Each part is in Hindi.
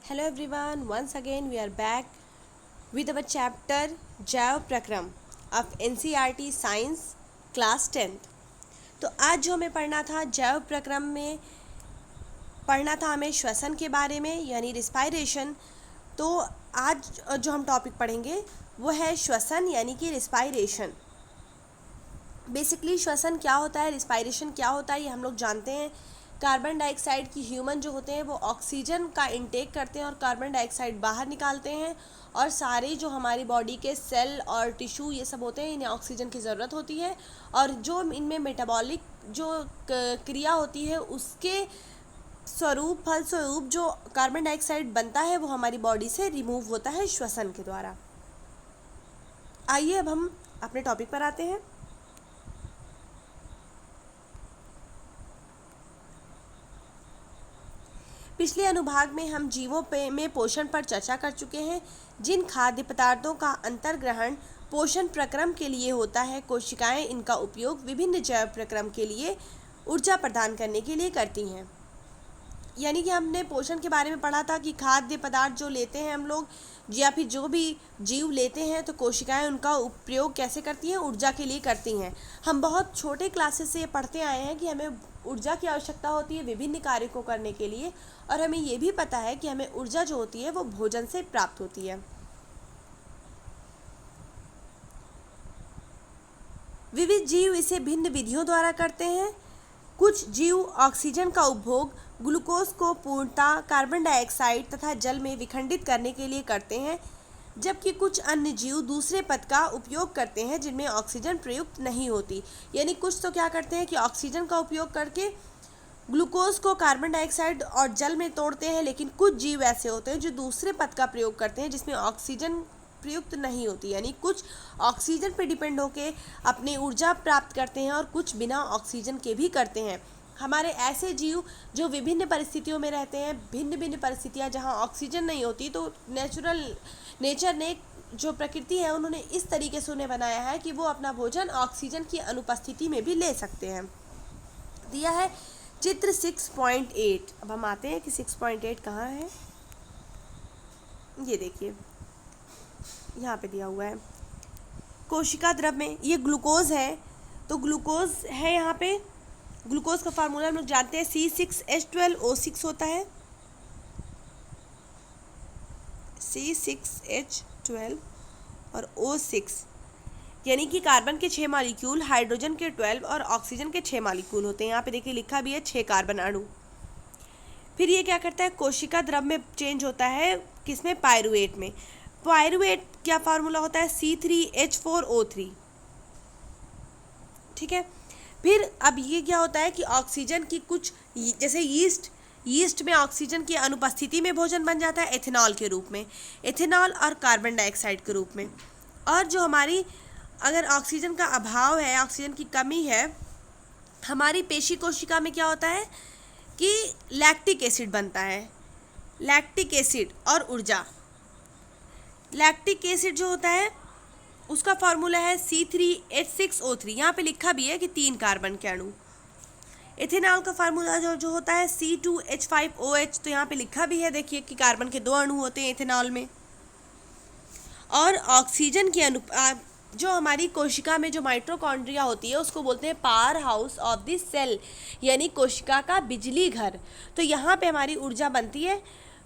Hello everyone, once again we are back with our chapter जैव प्रक्रम of NCERT science class 10th। तो आज जो हमें पढ़ना था जैव प्रक्रम में पढ़ना था हमें श्वसन के बारे में यानी रिस्पायरेशन। तो आज जो हम टॉपिक पढ़ेंगे वो है श्वसन यानी कि रिस्पायरेशन। बेसिकली श्वसन क्या होता है, रिस्पायरेशन क्या होता है, ये हम लोग जानते हैं। कार्बन डाइऑक्साइड की ह्यूमन जो होते हैं वो ऑक्सीजन का इनटेक करते हैं और कार्बन डाइऑक्साइड बाहर निकालते हैं, और सारे जो हमारी बॉडी के सेल और टिश्यू ये सब होते हैं इन्हें ऑक्सीजन की ज़रूरत होती है, और जो इनमें मेटाबॉलिक जो क्रिया होती है उसके फलस्वरूप जो कार्बन डाइऑक्साइड बनता है वो हमारी बॉडी से रिमूव होता है श्वसन के द्वारा। आइए अब हम अपने टॉपिक पर आते हैं। पिछले अनुभाग में हम जीवों में पोषण पर चर्चा कर चुके हैं। जिन खाद्य पदार्थों का अंतर्ग्रहण पोषण प्रक्रम के लिए होता है, कोशिकाएं इनका उपयोग विभिन्न जैव प्रक्रम के लिए ऊर्जा प्रदान करने के लिए करती हैं। यानी कि हमने पोषण के बारे में पढ़ा था कि खाद्य पदार्थ जो लेते हैं हम लोग या फिर जो भी जीव लेते हैं तो कोशिकाएं उनका उपयोग कैसे करती हैं, ऊर्जा के लिए करती हैं। हम बहुत छोटे क्लासेस से ये पढ़ते आए हैं कि हमें ऊर्जा की आवश्यकता होती है विभिन्न कार्यों को करने के लिए, और हमें ये भी पता है कि हमें ऊर्जा जो होती है वो भोजन से प्राप्त होती है। विविध जीव इसे भिन्न विधियों द्वारा करते हैं। कुछ जीव ऑक्सीजन का उपभोग ग्लूकोज को पूर्णतः कार्बन डाइऑक्साइड तथा जल में विखंडित करने के लिए करते हैं, जबकि कुछ अन्य जीव दूसरे पद का उपयोग करते हैं जिनमें ऑक्सीजन प्रयुक्त नहीं होती। यानी कुछ तो क्या करते हैं कि ऑक्सीजन का उपयोग करके ग्लूकोज को कार्बन डाइऑक्साइड और जल में तोड़ते हैं, लेकिन कुछ जीव ऐसे होते हैं जो दूसरे पद का प्रयोग करते हैं जिसमें ऑक्सीजन प्रयुक्त नहीं होती। यानी कुछ ऑक्सीजन पर डिपेंड होकर अपनी ऊर्जा प्राप्त करते हैं और कुछ बिना ऑक्सीजन के भी करते हैं। हमारे ऐसे जीव जो विभिन्न परिस्थितियों में रहते हैं, भिन्न भिन्न परिस्थितियाँ जहाँ ऑक्सीजन नहीं होती, तो नेचर ने जो प्रकृति है उन्होंने इस तरीके से उन्हें बनाया है कि वो अपना भोजन ऑक्सीजन की अनुपस्थिति में भी ले सकते हैं। दिया है चित्र 6.8। अब हम आते हैं कि 6.8 कहाँ है। ये देखिए यहाँ पे दिया हुआ है कोशिका द्रव में ये ग्लूकोज है। तो ग्लूकोज है यहाँ पे, ग्लूकोज का फार्मूला हम लोग जानते हैं C6H12O6 होता है। C6H12 और O6 यानी कि कार्बन के 6 मॉलिक्यूल, हाइड्रोजन के 12 और ऑक्सीजन के 6 मॉलिक्यूल होते हैं। यहाँ पे देखिए लिखा भी है 6 कार्बन अणु। फिर ये क्या करता है, कोशिका द्रव में चेंज होता है, किसमें, पायरुवेट में। पायरुवेट क्या फार्मूला होता है C3H4O3। ठीक है। फिर अब ये क्या होता है कि ऑक्सीजन की कुछ, जैसे यीस्ट में ऑक्सीजन की अनुपस्थिति में भोजन बन जाता है एथेनॉल के रूप में, एथेनॉल और कार्बन डाइऑक्साइड के रूप में। और जो हमारी अगर ऑक्सीजन का अभाव है, ऑक्सीजन की कमी है, हमारी पेशी कोशिका में क्या होता है कि लैक्टिक एसिड बनता है। लैक्टिक एसिड और ऊर्जा। लैक्टिक एसिड जो होता है उसका फार्मूला है C3H6O3। यहाँ पे लिखा भी है कि 3 कार्बन के अणु। एथेनॉल का फार्मूला जो होता है C2H5OH। तो यहाँ पे लिखा भी है देखिए कि कार्बन के 2 अणु होते हैं एथेनॉल में। और ऑक्सीजन की जो हमारी कोशिका में जो माइटोकॉन्ड्रिया होती है उसको बोलते हैं power house of the cell, यानी कोशिका का बिजली घर। तो यहाँ पे हमारी ऊर्जा बनती है।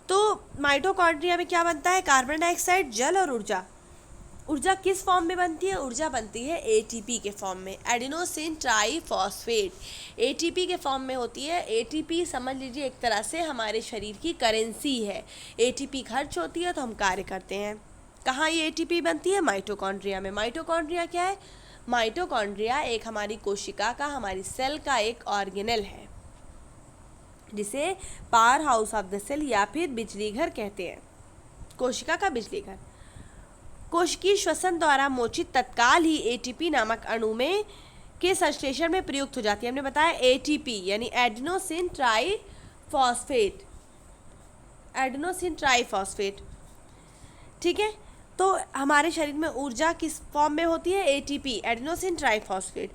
तो माइटोकॉन्ड्रिया में क्या बनता है, कार्बन डाइऑक्साइड, जल और ऊर्जा। ऊर्जा किस फॉर्म में बनती है, ऊर्जा बनती है ATP के फॉर्म में, एडिनोसिन ट्राईफॉस्फेट। ATP के फॉर्म में होती है। ATP समझ लीजिए एक तरह से हमारे शरीर की करेंसी है। ATP खर्च होती है तो हम कार्य करते हैं। कहाँ ये ATP बनती है, माइटोकॉन्ड्रिया में। माइटोकॉन्ड्रिया क्या है, माइटोकॉन्ड्रिया एक हमारी कोशिका का, हमारी सेल का एक ऑर्गेनेल है जिसे power house of the cell या फिर बिजली घर कहते हैं, कोशिका का बिजली घर। कोशिकीय श्वसन द्वारा मोचित तत्काल ही ATP नामक अणु में के संश्लेषण में प्रयुक्त हो जाती है। हमने बताया ATP यानी एडिनोसिन ट्राईफॉस्फेट, एडिनोसिन ट्राईफॉस्फेट। ठीक है। तो हमारे शरीर में ऊर्जा किस फॉर्म में होती है, ATP, एडिनोसिन ट्राईफॉस्फेट,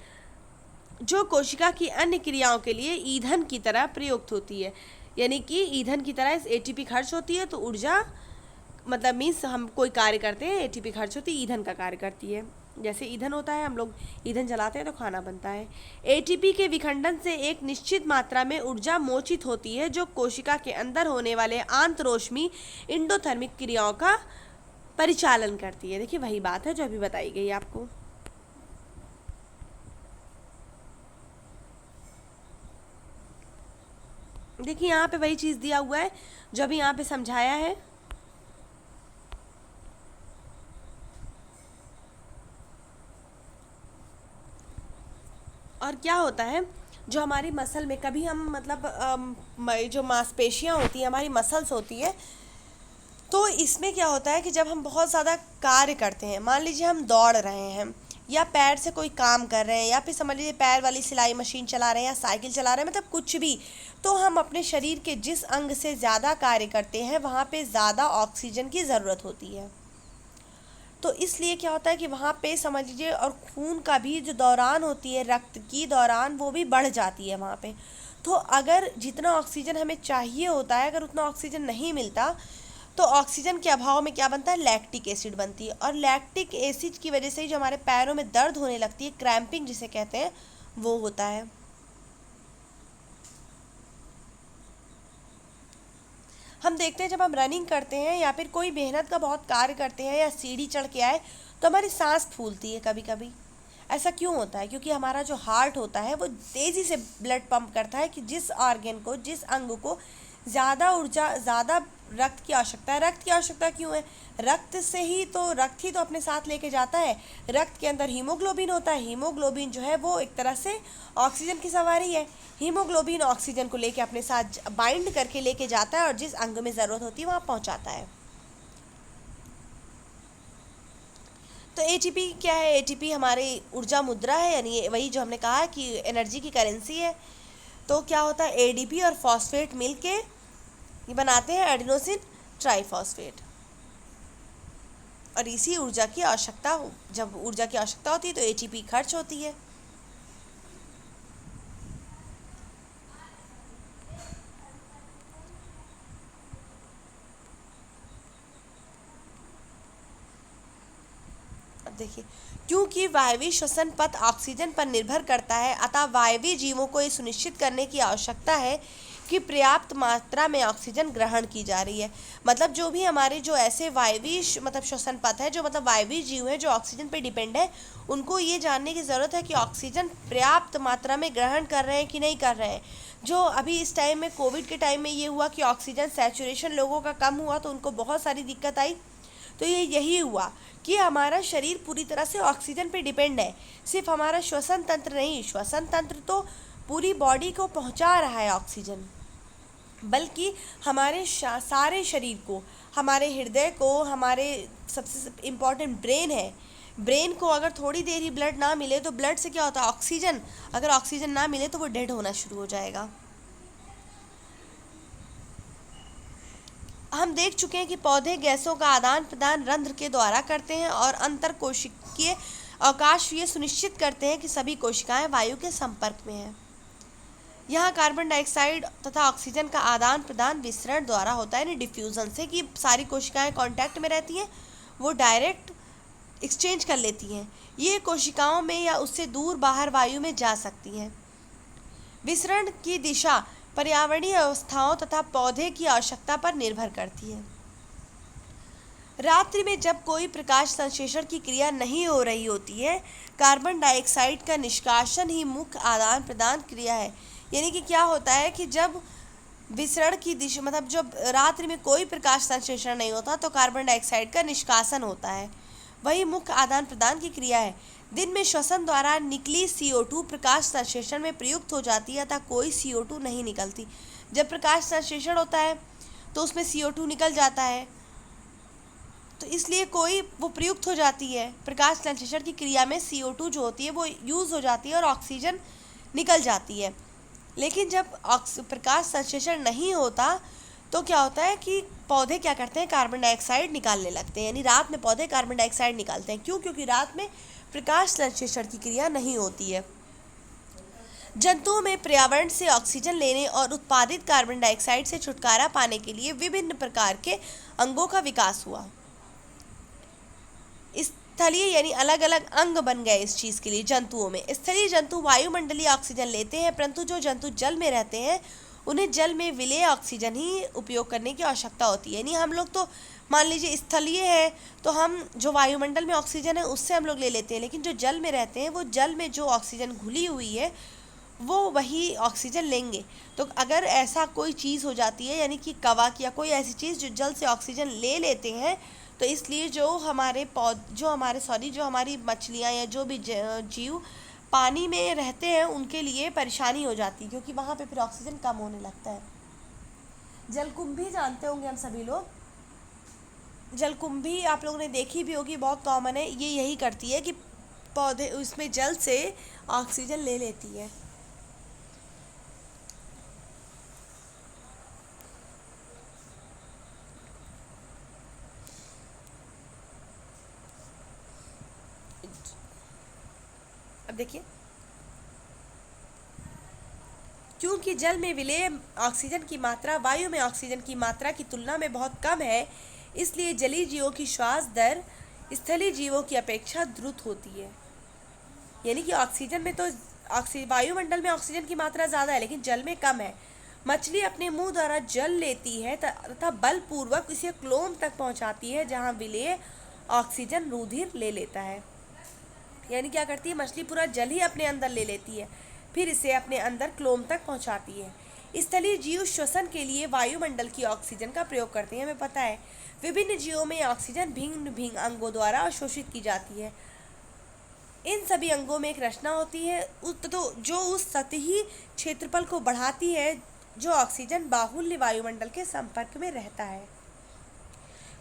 जो कोशिका की अन्य क्रियाओं के लिए ईंधन की तरह प्रयुक्त होती है। यानी कि ईंधन की तरह इस एटीपी खर्च होती है, तो ऊर्जा मतलब मीन्स हम कोई कार्य करते हैं, एटीपी खर्च होती है, ईंधन का कार्य करती है। जैसे ईंधन होता है, हम लोग ईंधन जलाते हैं तो खाना बनता है। एटीपी के विखंडन से एक निश्चित मात्रा में ऊर्जा मोचित होती है, जो कोशिका के अंदर होने वाले आंतरोष्मी इंडोथर्मिक क्रियाओं का परिचालन करती है। देखिए वही बात है जो अभी बताई गई आपको। देखिए यहाँ पे वही चीज़ दिया हुआ है जो अभी यहाँ पे समझाया है। और क्या होता है, जो हमारी मसल में कभी हम मतलब जो मांसपेशियाँ होती हैं, हमारी मसल्स होती है, तो इसमें क्या होता है कि जब हम बहुत ज़्यादा कार्य करते हैं, मान लीजिए हम दौड़ रहे हैं या पैर से कोई काम कर रहे हैं, या फिर समझ लीजिए पैर वाली सिलाई मशीन चला रहे हैं या साइकिल चला रहे हैं, मतलब कुछ भी, तो हम अपने शरीर के जिस अंग से ज़्यादा कार्य करते हैं वहाँ पे ज़्यादा ऑक्सीजन की ज़रूरत होती है। तो इसलिए क्या होता है कि वहाँ पे समझ लीजिए, और खून का भी जो दौरान होती है, रक्त की दौरान, वो भी बढ़ जाती है वहाँ पे। तो अगर जितना ऑक्सीजन हमें चाहिए होता है, अगर उतना ऑक्सीजन नहीं मिलता, तो ऑक्सीजन के अभाव में क्या बनता है, लैक्टिक एसिड बनती है। और लैक्टिक एसिड की वजह से ही जो हमारे पैरों में दर्द होने लगती है, क्रैम्पिंग जिसे कहते हैं, वो होता है। हम देखते हैं जब हम रनिंग करते हैं या फिर कोई मेहनत का बहुत कार्य करते हैं या सीढ़ी चढ़ के आए, तो हमारी सांस फूलती है कभी कभी। ऐसा क्यों होता है? क्योंकि हमारा जो हार्ट होता है वो तेज़ी से ब्लड पंप करता है कि जिस ऑर्गन को, जिस अंग को ज़्यादा ऊर्जा, ज़्यादा रक्त की आवश्यकता है। रक्त की आवश्यकता क्यों है? रक्त ही तो अपने साथ लेके जाता है। रक्त के अंदर हीमोग्लोबिन होता है। हीमोग्लोबिन जो है वो एक तरह से ऑक्सीजन की सवारी है। हीमोग्लोबिन ऑक्सीजन को लेके अपने साथ बाइंड करके लेके जाता है और जिस अंग में ज़रूरत होती है वहाँ पहुँचाता है। तो एटीपी क्या है? एटीपी हमारी ऊर्जा मुद्रा है, यानी वही जो हमने कहा कि एनर्जी की करेंसी है। तो क्या होता है, एडीपी और फॉस्फेट मिलके ये बनाते हैं एडिनोसिन ट्राइफॉस्फेट। और इसी ऊर्जा की आवश्यकता, जब ऊर्जा की आवश्यकता होती है तो एटीपी खर्च होती है। अब देखिए, क्योंकि वायवीय श्वसन पथ ऑक्सीजन पर निर्भर करता है, अतः वायवीय जीवों को ये सुनिश्चित करने की आवश्यकता है कि पर्याप्त मात्रा में ऑक्सीजन ग्रहण की जा रही है। मतलब जो भी हमारे जो ऐसे वायवीय मतलब श्वसन पथ है, जो मतलब वायवीय जीव है जो ऑक्सीजन पे डिपेंड है, उनको ये जानने की ज़रूरत है कि ऑक्सीजन पर्याप्त मात्रा में ग्रहण कर रहे हैं कि नहीं कर रहे हैं। जो अभी इस टाइम में, कोविड के टाइम में ये हुआ कि ऑक्सीजन सैचुरेशन लोगों का कम हुआ, तो उनको बहुत सारी दिक्कत आई। तो ये यही हुआ कि हमारा शरीर पूरी तरह से ऑक्सीजन पे डिपेंड है। सिर्फ हमारा श्वसन तंत्र नहीं, श्वसन तंत्र तो पूरी बॉडी को पहुंचा रहा है ऑक्सीजन, बल्कि हमारे सारे शरीर को, हमारे हृदय को, हमारे सबसे इम्पॉर्टेंट ब्रेन है, ब्रेन को अगर थोड़ी देर ही ब्लड ना मिले तो ब्लड से क्या होता है, ऑक्सीजन, अगर ऑक्सीजन ना मिले तो वो डेड होना शुरू हो जाएगा। हम देख चुके हैं कि पौधे गैसों का आदान प्रदान रंध्र के द्वारा करते हैं और अंतर कोशिकीय अवकाश ये सुनिश्चित करते हैं कि सभी कोशिकाएं वायु के संपर्क में हैं। यहाँ कार्बन डाइऑक्साइड तथा ऑक्सीजन का आदान प्रदान विसरण द्वारा होता है, यानी डिफ्यूज़न से, कि सारी कोशिकाएं कांटेक्ट में रहती हैं, वो डायरेक्ट एक्सचेंज कर लेती हैं। ये कोशिकाओं में या उससे दूर बाहर वायु में जा सकती हैं। विसरण की दिशा पर्यावरणीय अवस्थाओं तथा पौधे की आवश्यकता पर निर्भर करती है। रात्रि में जब कोई प्रकाश संश्लेषण की क्रिया नहीं हो रही होती है, कार्बन डाइऑक्साइड का निष्कासन ही मुख्य आदान प्रदान क्रिया है। यानी कि क्या होता है कि जब विसरण की दिशा, मतलब जब रात्रि में कोई प्रकाश संश्लेषण नहीं होता तो कार्बन डाइऑक्साइड का निष्कासन होता है, वही मुख्य आदान प्रदान की क्रिया है। दिन में श्वसन द्वारा निकली CO2 प्रकाश संश्लेषण में प्रयुक्त हो जाती है, अतः कोई CO2 नहीं निकलती। जब प्रकाश संश्लेषण होता है तो उसमें CO2 निकल जाता है, तो इसलिए वो प्रयुक्त हो जाती है। प्रकाश संश्लेषण की क्रिया में CO2 जो होती है वो यूज़ हो जाती है और ऑक्सीजन निकल जाती है। लेकिन जब प्रकाश संश्लेषण नहीं होता तो क्या होता है कि पौधे क्या करते हैं, कार्बन डाइऑक्साइड निकालने लगते हैं। यानी रात में पौधे कार्बन डाइऑक्साइड निकालते हैं। क्यों? क्योंकि रात में प्रकाश संश्लेषण की क्रिया नहीं होती है। जंतुओं में पर्यावरण से ऑक्सीजन लेने और उत्पादित कार्बन डाइऑक्साइड से छुटकारा पाने के लिए विभिन्न प्रकार के अंगों का विकास हुआ। स्थलीय यानी अलग अलग अंग बन गए इस चीज़ के लिए। जंतुओं में स्थलीय जंतु वायुमंडलीय ऑक्सीजन लेते हैं, परंतु जो जंतु जल में रहते हैं उन्हें जल में विलेय ऑक्सीजन ही उपयोग करने की आवश्यकता होती है। यानी हम लोग तो मान लीजिए स्थलीय है तो हम जो वायुमंडल में ऑक्सीजन है उससे हम लोग ले लेते हैं, लेकिन जो जल में रहते हैं वो जल में जो ऑक्सीजन घुली हुई है वो वही ऑक्सीजन लेंगे। तो अगर ऐसा कोई चीज़ हो जाती है, यानी कि कवक या कोई ऐसी चीज़ जो जल से ऑक्सीजन ले लेते हैं, तो इसलिए जो हमारी मछलियाँ या जो भी जीव पानी में रहते हैं उनके लिए परेशानी हो जाती है, क्योंकि वहाँ पे फिर ऑक्सीजन कम होने लगता है। जलकुंभी जानते होंगे हम सभी लोग। जलकुंभी आप लोगों ने देखी भी होगी, बहुत कॉमन है। ये यही करती है कि पौधे उसमें जल से ऑक्सीजन ले लेती है। अब देखिए, क्योंकि जल में विलेय ऑक्सीजन की मात्रा वायु में ऑक्सीजन की मात्रा की तुलना में बहुत कम है, इसलिए जलीय जीवों की श्वास दर स्थलीय जीवों की अपेक्षा द्रुत होती है। यानी कि ऑक्सीजन में तो वायुमंडल में ऑक्सीजन की मात्रा ज़्यादा है लेकिन जल में कम है। मछली अपने मुंह द्वारा जल लेती है तथा बलपूर्वक इसे क्लोम तक पहुंचाती है, जहां विलेय ऑक्सीजन रुधिर ले लेता है। यानी क्या करती है, मछली पूरा जल ही अपने अंदर ले लेती है, फिर इसे अपने अंदर क्लोम तक पहुंचाती है। स्थलीय जीव श्वसन के लिए वायुमंडल की ऑक्सीजन का प्रयोग करते हैं, हमें पता है। विभिन्न जीवों में ऑक्सीजन भिन्न भिन्न अंगों द्वारा अवशोषित की जाती है। इन सभी अंगों में एक रचना होती है तो जो उस सतही क्षेत्रफल को बढ़ाती है जो ऑक्सीजन बाहुल्य वायुमंडल के संपर्क में रहता है।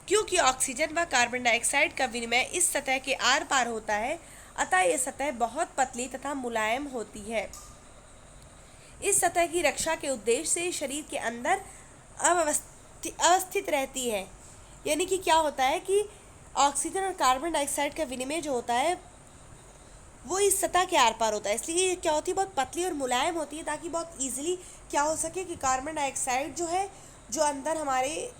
क्योंकि ऑक्सीजन व कार्बन डाइऑक्साइड का विनिमय इस सतह के आर पार होता है, अतः यह सतह बहुत पतली तथा मुलायम होती है। इस सतह की रक्षा के उद्देश्य से शरीर के अंदर अवस्थित रहती है। यानी कि क्या होता है कि ऑक्सीजन और कार्बन डाइऑक्साइड का विनिमय जो होता है वो इस सतह के आर पार होता है, इसलिए क्या होती है, बहुत पतली और मुलायम होती है, ताकि बहुत इजीली क्या हो सके कि कार्बन डाइऑक्साइड जो है, जो अंदर हमारे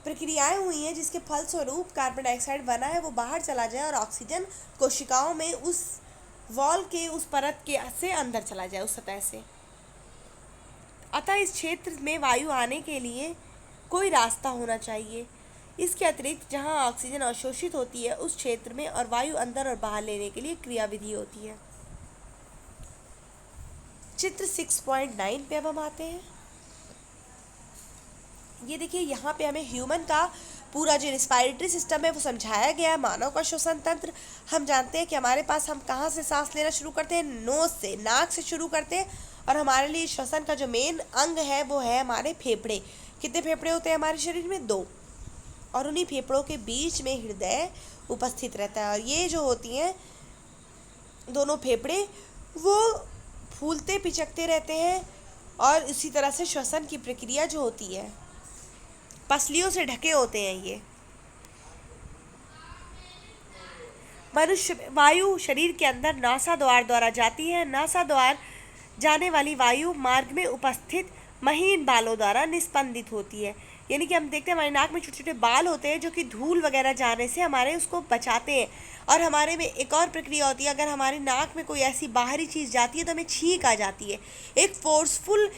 प्रक्रियाएं हुई हैं जिसके फलस्वरूप कार्बन डाइऑक्साइड बना है, वो बाहर चला जाए और ऑक्सीजन कोशिकाओं में उस वॉल के उस परत के से अंदर चला जाए, उस सतह से। अतः इस क्षेत्र में वायु आने के लिए कोई रास्ता होना चाहिए। इसके अतिरिक्त जहां ऑक्सीजन अवशोषित होती है उस क्षेत्र में और वायु अंदर और बाहर लेने के लिए क्रियाविधि होती है। चित्र 6.9 पे अब हम आते हैं। ये देखिए, यहाँ पे हमें ह्यूमन का पूरा जो रिस्पायरेटरी सिस्टम है वो समझाया गया है। मानव का श्वसन तंत्र, हम जानते हैं कि हमारे पास, हम कहाँ से सांस लेना शुरू करते हैं, नोज से, नाक से शुरू करते हैं, और हमारे लिए श्वसन का जो मेन अंग है वो है हमारे फेफड़े। कितने फेफड़े होते हैं हमारे शरीर में? 2, और उन्हीं फेफड़ों के बीच में हृदय उपस्थित रहता है। और ये जो होती हैं दोनों फेफड़े, वो फूलते पिचकते रहते हैं, और इसी तरह से श्वसन की प्रक्रिया जो होती है पसलियों से ढके होते हैं। ये मनुष्य वायु शरीर के अंदर नासा द्वार द्वारा जाती है। नासा द्वार जाने वाली वायु मार्ग में उपस्थित महीन बालों द्वारा निस्पंदित होती है। यानी कि हम देखते हैं हमारे नाक में छोटे छोटे बाल होते हैं जो कि धूल वगैरह जाने से हमारे उसको बचाते हैं। और हमारे में एक और प्रक्रिया होती है, अगर हमारे नाक में कोई ऐसी बाहरी चीज़ जाती है तो हमें छींक आ जाती है। एक फोर्सफुल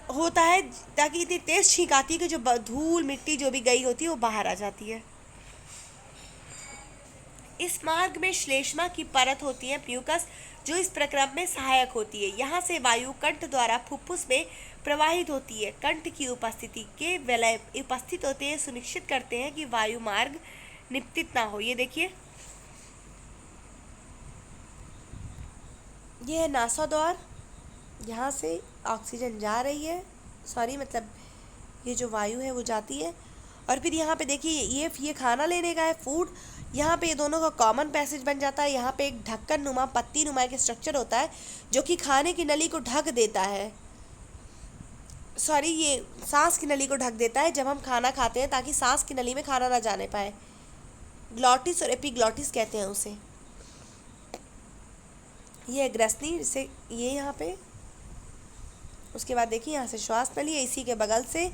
होता है, ताकि इतनी तेज छींक आती है कि जो धूल मिट्टी जो भी गई होती है वो बाहर आ जाती है। इस मार्ग में श्लेष्मा की परत होती है, म्यूकस, जो इस प्रक्रम में सहायक होती है। यहाँ से वायु कंठ द्वारा फुफ्फुस में प्रवाहित होती है। कंठ की उपस्थिति के विलय उपस्थित होते हैं, सुनिश्चित करते हैं कि वायु मार्ग निपतित ना हो। ये देखिए, ये है नासा द्वार, यहाँ से ऑक्सीजन जा रही है, मतलब ये जो वायु है वो जाती है। और फिर यहाँ पे देखिए, ये खाना लेने का है, फूड। यहाँ पे ये दोनों का कॉमन पैसेज बन जाता है। यहाँ पे एक ढक्कन नुमा, पत्ती नुमा एक स्ट्रक्चर होता है जो कि खाने की नली को ढक देता है। ये सांस की नली को ढक देता है जब हम खाना खाते हैं, ताकि सांस की नली में खाना ना जाने पाए। ग्लॉटिस और एपिग्लॉटिस कहते हैं उसे। ये ग्रसनी, जिसे ये यहाँ पे उसके बाद देखिए यहाँ से श्वास नली है, इसी के बगल से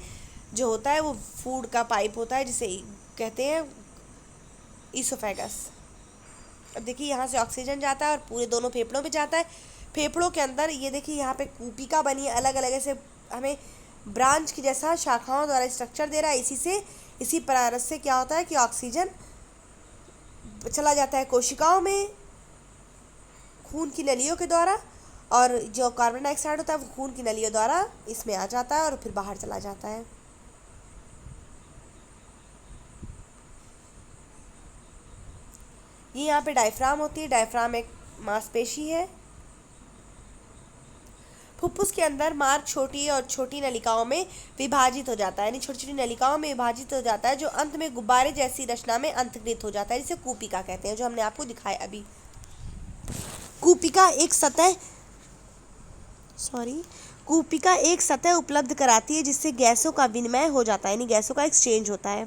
जो होता है वो फूड का पाइप होता है जिसे कहते हैं ईसोफेगस। अब देखिए यहाँ से ऑक्सीजन जाता है और पूरे दोनों फेफड़ों पे जाता है। फेफड़ों के अंदर ये देखिए यहाँ पे कूपिका बनी है, अलग अलग ऐसे हमें ब्रांच की जैसा शाखाओं द्वारा स्ट्रक्चर दे रहा है। इसी प्रारस से क्या होता है कि ऑक्सीजन चला जाता है कोशिकाओं में खून की नलियों के द्वारा, और जो कार्बन डाइऑक्साइड होता है वो खून की नलियों द्वारा इसमें आ जाता है और फिर बाहर चला जाता है। ये यहाँ पे डायफ्राम होती है। डायफ्राम एक मांसपेशी है। फुफ्फुस के अंदर मार्ग छोटी और छोटी नलिकाओं में विभाजित हो जाता है, यानी छोटी छोटी नलिकाओं में विभाजित हो जाता है, जो अंत में गुब्बारे जैसी रचना में अंतर्गत हो जाता है, जिसे कूपिका कहते हैं, जो हमने आपको दिखाया अभी। कूपिका एक सतह उपलब्ध कराती है जिससे गैसों का विनिमय हो जाता है, यानी गैसों का एक्सचेंज होता है।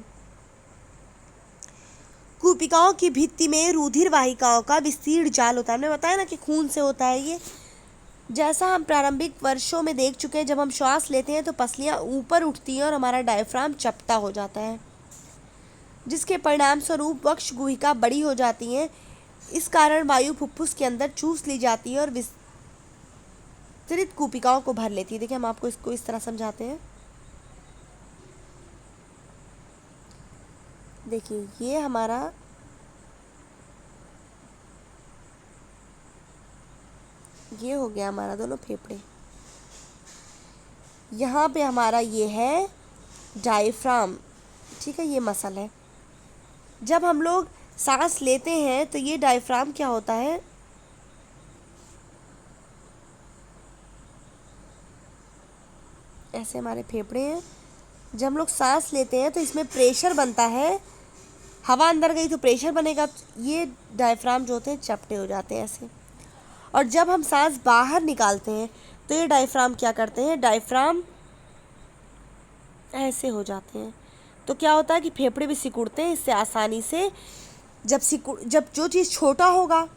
कूपिकाओं की भित्ति में रुधिर वाहिकाओं का विस्तीर्ण जाल होता है। हमने बताया ना कि खून से होता है ये। जैसा हम प्रारंभिक वर्षों में देख चुके हैं, जब हम श्वास लेते हैं तो पसलियां ऊपर उठती हैं और हमारा डायफ्राम चपटा हो जाता है, जिसके परिणाम स्वरूप वक्ष गुहिका बड़ी हो जाती है। इस कारण वायु फुफ्फुस के अंदर चूस ली जाती है और विस्तृत कूपिकाओं को भर लेती है। देखिए हम आपको इसको इस तरह समझाते हैं। देखिए ये हमारा ये हो गया हमारा दोनों फेफड़े। यहाँ पे हमारा ये है डायफ्राम, ठीक है, ये मसल है। जब हम लोग सांस लेते हैं तो ये डायफ्राम क्या होता है, ऐसे हमारे फेफड़े हैं। जब हम लोग सांस लेते हैं तो इसमें प्रेशर बनता है, हवा अंदर गई तो प्रेशर बनेगा, तो ये डायफ्राम जो होते हैं चपटे हो जाते हैं ऐसे। और जब हम सांस बाहर निकालते हैं तो ये डायफ्राम क्या करते हैं, डायफ्राम ऐसे हो जाते हैं। तो क्या होता है कि फेफड़े भी सिकुड़ते हैं इससे आसानी से। जब जो चीज़ छोटा होगा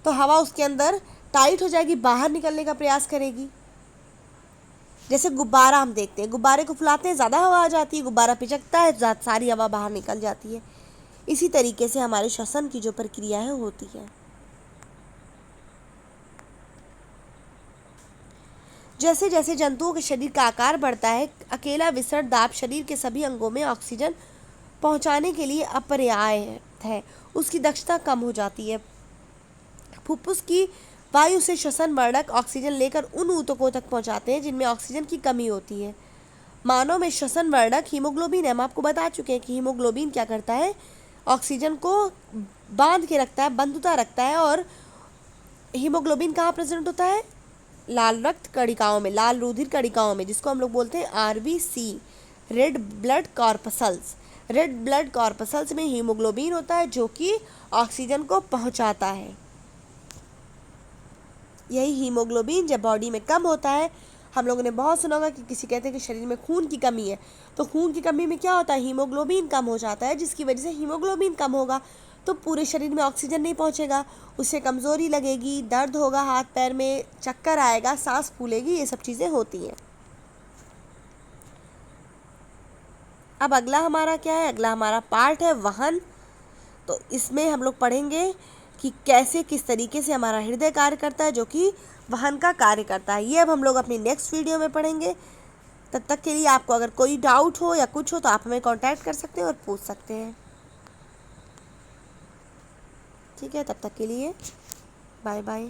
तो हवा उसके अंदर टाइट हो जाएगी, बाहर निकलने का प्रयास करेगी। जैसे गुब्बारा हम देखते हैं, गुब्बारे को फुलाते हैं, ज़्यादा हवा आ जाती है, गुब्बारा पिचकता है, सारी हवा बाहर निकल जाती है। इसी तरीके से हमारे श्वसन की जो प्रक्रिया है होती है। जैसे जैसे जंतुओं के शरीर का आकार बढ़ता है, अकेला विसरण दाब शरीर के सभी अंगों में ऑक्सीजन पहुंचाने के लिए अपर्याप्त है, उसकी दक्षता कम हो जाती है। फुफ्फुस की वायु से श्वसन वर्णक ऑक्सीजन लेकर उन ऊतकों तक पहुंचाते हैं जिनमें ऑक्सीजन की कमी होती है। मानव में श्वसन वर्णक हीमोग्लोबिन है। हम आपको बता चुके हैं कि हीमोग्लोबिन क्या करता है, ऑक्सीजन को बांध के रखता है, बंधुता रखता है। और हीमोग्लोबिन कहाँ प्रेजेंट होता है, लाल रक्त कणिकाओं में, लाल रुधिर कणिकाओं में, जिसको हम लोग बोलते हैं RBC, red blood corpuscles. Red blood corpuscles में हीमोग्लोबिन होता है जो कि ऑक्सीजन को पहुंचाता है। यही हीमोग्लोबिन जब बॉडी में कम होता है, हम लोगों ने बहुत सुना होगा कि किसी कहते हैं कि शरीर में खून की कमी है, तो खून की कमी में क्या होता है, हीमोग्लोबिन कम हो जाता है, जिसकी वजह से हीमोग्लोबिन कम होगा तो पूरे शरीर में ऑक्सीजन नहीं पहुंचेगा, उससे कमज़ोरी लगेगी, दर्द होगा, हाथ पैर में चक्कर आएगा, सांस फूलेगी, ये सब चीज़ें होती हैं। अब अगला हमारा क्या है, अगला हमारा पार्ट है वहन। तो इसमें हम लोग पढ़ेंगे कि कैसे किस तरीके से हमारा हृदय कार्य करता है, जो कि वहन का कार्य करता है। ये अब हम लोग अपनी नेक्स्ट वीडियो में पढ़ेंगे। तब तक के लिए आपको अगर कोई डाउट हो या कुछ हो तो आप हमें कांटेक्ट कर सकते हैं और पूछ सकते हैं। ठीक है, तब तक के लिए बाय बाय।